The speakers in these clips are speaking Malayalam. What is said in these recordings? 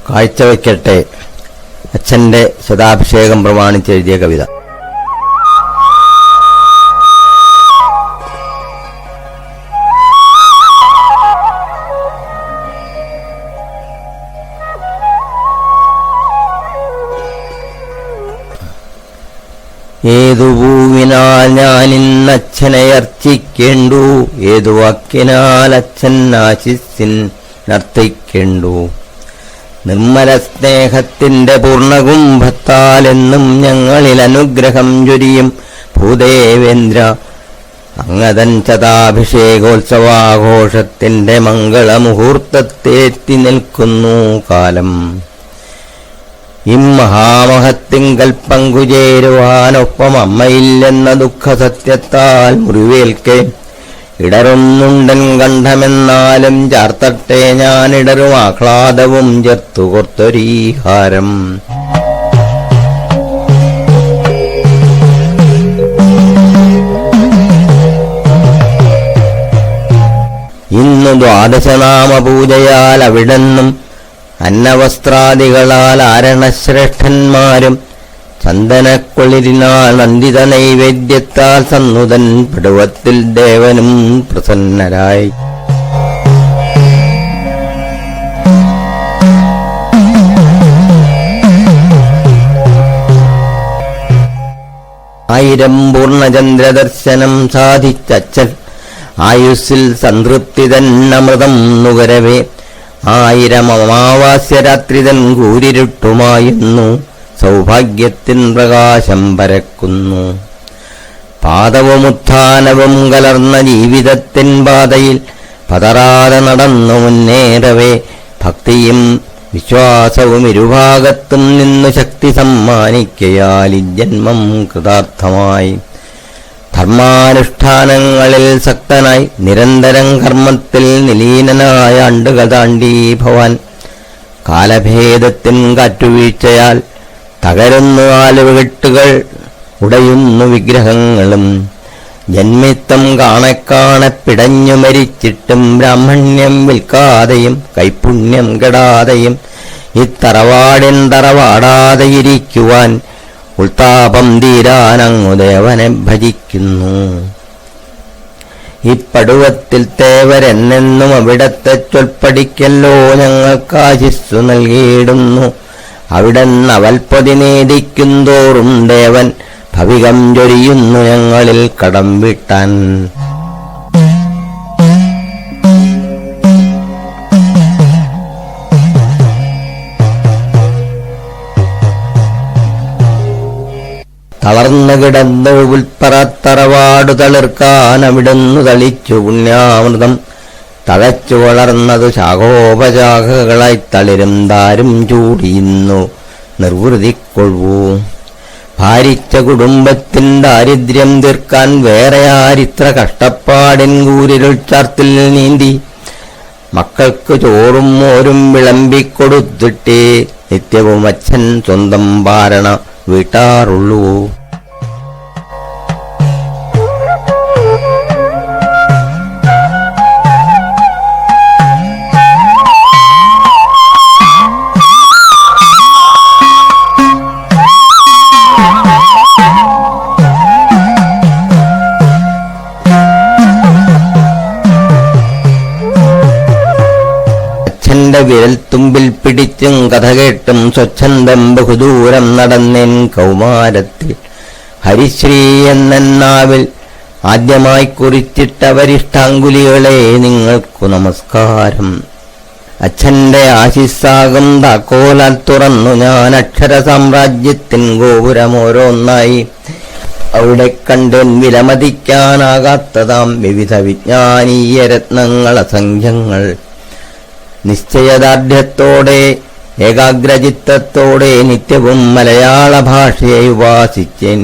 കാഴ്ചവെക്കട്ടെ അച്ഛൻ്റെ ശതാഭിഷേകം പ്രമാണിച്ചെഴുതിയ കവിത. ഏതു പൂവിനാൽ ഞാനിന്നച്ഛനെ അർച്ചിക്കേണ്ടു, ഏതു വാക്കിനാൽ അച്ഛൻ ആശിസ്സിൻ നർത്തിക്കേണ്ടു. നിർമ്മല സ്നേഹത്തിന്റെ പൂർണ്ണകുംഭത്താൽ എന്നും ഞങ്ങളിൽ അനുഗ്രഹം ചൊരിയും ഭൂദേവേന്ദ്ര, അങ്ങതൻ ശതാഭിഷേകോത്സവാഘോഷത്തിന്റെ മംഗളമുഹൂർത്തത്തേറ്റി നിൽക്കുന്നു കാലം. ഇമ്മഹാമഹത്തിങ്കൽ പങ്കുചേരുവാനൊപ്പം അമ്മയില്ലെന്ന ദുഃഖസത്യത്താൽ മുറിവേൽക്കെ ഇടറുന്നുണ്ടൻ കണ്ഠമെന്നാലും ചാർത്തട്ടെ ഞാനിടറും ആഹ്ലാദവും ചേർത്തു കൊർത്തൊരീഹാരം. ഇന്നു ദ്വാദശനാമ പൂജയാൽ അവിടെന്നും അന്നവസ്ത്രാദികളാൽ ആരണശ്രേഷ്ഠന്മാരും ചന്ദനക്കുളിരിനാൽ നന്ദിത നൈവേദ്യത്താൽ സന്നുതൻ പടുവത്തിൽ ദേവനും പ്രസന്നരായി. ആയിരം പൂർണ്ണചന്ദ്രദർശനം സാധിച്ചച്ഛൻ ആയുസ്സിൽ സംതൃപ്തി തന്നമൃതം നുകരവേ, ആയിരം അമാവാസ്യരാത്രി തൻ കൂരിരുട്ടുമായുന്നു സൗഭാഗ്യത്തിൻ പ്രകാശം പരക്കുന്നു. പാദവുമുത്ഥാനവും കലർന്ന ജീവിതത്തിൻ പാതയിൽ പതറാതെ നടന്നു മുന്നേറവേ, ഭക്തിയും വിശ്വാസവും ഇരുഭാഗത്തും നിന്നു ശക്തി സമ്മാനിക്കയാൽ ജന്മം കൃതാർത്ഥമായി. ധർമാനുഷ്ഠാനങ്ങളിൽ സക്തനായി നിരന്തരം കർമ്മത്തിൽ നിലീനനായ ആണ്ടുകൾ താണ്ടി ഭവാൻ, കാലഭേദത്തിൻ കാറ്റുവീഴ്ചയാൽ തകരുന്നു ആലുകെട്ടുകൾ, ഉടയുന്നു വിഗ്രഹങ്ങളും. ജന്മിത്തം കാണെ പിടഞ്ഞു മരിച്ചിട്ടും ബ്രാഹ്മണ്യം വിൽക്കാതെയും കൈപുണ്യം കെടാതെയും ഇത്തറവാടിൻ തറവാടാതെയിരിക്കുവാൻ ഉൾത്താപം തീരാനങ്ങു ദേവനെ ഭജിക്കുന്നു. ഇപ്പടുവത്തിൽ തേവരെന്നെന്നും അവിടത്തെ ചൊൽപ്പടിക്കല്ലോ ഞങ്ങൾക്കാശിസ്സു നൽകിയിടുന്നു. അവിടെന്ന് അവൽപ്പൊതി നേദിക്കും തോറും ദേവൻ ഭവികം ചൊരിയുന്നു ഞങ്ങളിൽ കടം വീട്ടാൻ. തളർന്നു കിടന്ന് ഉൾപ്പറത്തറവാടു തളിർക്കാൻ അവിടുന്ന് തളിച്ചു പുണ്യാമൃതം. തഴച്ചു വളർന്നതു ശാഖോപശാഖകളായി തളിരും താരും ചൂടിയുന്നു നിർവൃതിക്കൊള്ളൂ. ഭാരിച്ച കുടുംബത്തിൻ ദാരിദ്ര്യം തീർക്കാൻ വേറെ ആരിത്ര കഷ്ടപ്പാടിൻ കൂരിരുൾ ചാർത്തിൽ നീന്തി, മക്കൾക്ക് ചോറും മോരും വിളമ്പിക്കൊടുത്തിട്ടേ നിത്യവും അച്ഛൻ സ്വന്തം പാരണ വീട്ടാറുള്ളൂ. വിരൽത്തുമ്പിൽ പിടിച്ചും കഥ കേട്ടും സ്വച്ഛന്തം ബഹുദൂരം നടന്നേൻ കൗമാരത്തിൽ. ഹരിശ്രീ എന്നാവിൽ ആദ്യമായി കുറിച്ചിട്ടവരിഷ്ടാങ്കുലികളെ നിങ്ങൾക്കു നമസ്കാരം. അച്ഛന്റെ ആശിസ്സാകും താക്കോലാൽ തുറന്നു ഞാൻ അക്ഷര സാമ്രാജ്യത്തിൻ ഗോപുരമോരോന്നായി. അവിടെ കണ്ടേൻ വിലമതിക്കാനാകാത്തതാം വിവിധ വിജ്ഞാനീയ രത്നങ്ങൾ അസംഖ്യങ്ങൾ. നിശ്ചയദാർഢ്യത്തോടെ ഏകാഗ്രചിത്തത്തോടെ നിത്യവും മലയാള ഭാഷയെ ഉപാസിച്ചേൻ.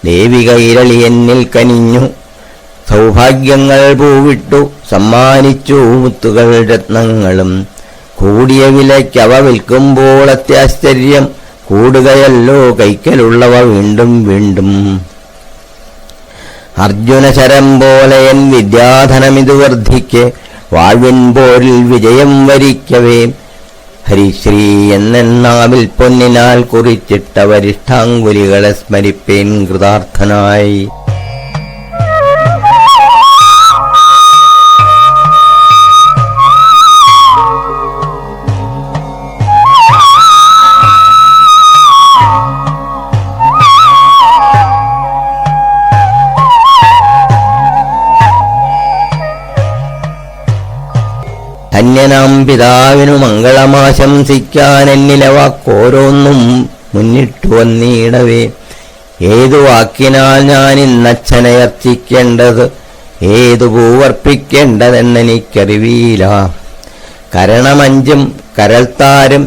ദേവിക ഇരളി എന്നിൽ കനിഞ്ഞു സൗഭാഗ്യങ്ങൾ പൂവിട്ടു സമ്മാനിച്ചു മുത്തുകൾ രത്നങ്ങളും. കൂടിയ വിലയ്ക്കവ വിൽക്കുമ്പോൾ അത്യാശ്ചര്യം കൂടുകയല്ലോ കൈക്കലുള്ളവ വീണ്ടും വീണ്ടും. അർജുനശരം പോലെ എൻ വിദ്യാധനമിതു വർദ്ധിക്കെ വാഴ്വിൻ പോരിൽ വിജയം വരിക്കവേ ഹരിശ്രീ എന്നെന്നാവിൽ പൊന്നിനാൽ കുറിച്ചിട്ട വരിഷ്ഠാങ്കുലികളെ സ്മരിപ്പേൻ കൃതാർത്ഥനായി. ധന്യനാം പിതാവിനു മംഗളമാശംസിക്കാൻ എന്നിലെ വാക്കോരോന്നും മുന്നിട്ടു വന്നിടവേ. ഏതു വാക്കിനാൽ ഞാൻ ഇന്നച്ഛനെ അർച്ചിക്കേണ്ടത്, ഏതു പൂവർപ്പിക്കേണ്ടതെന്നെനിക്കറിവീല. കരണമഞ്ചും കരൾത്താരും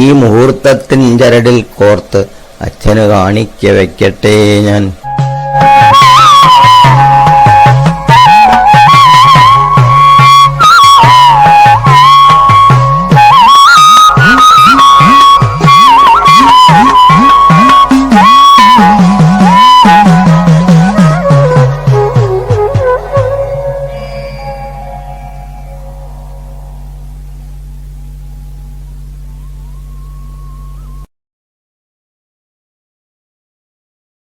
ഈ മുഹൂർത്തത്തിൻ ചരടിൽ കോർത്ത് അച്ഛന് കാണിക്ക വയ്ക്കട്ടെ ഞാൻ.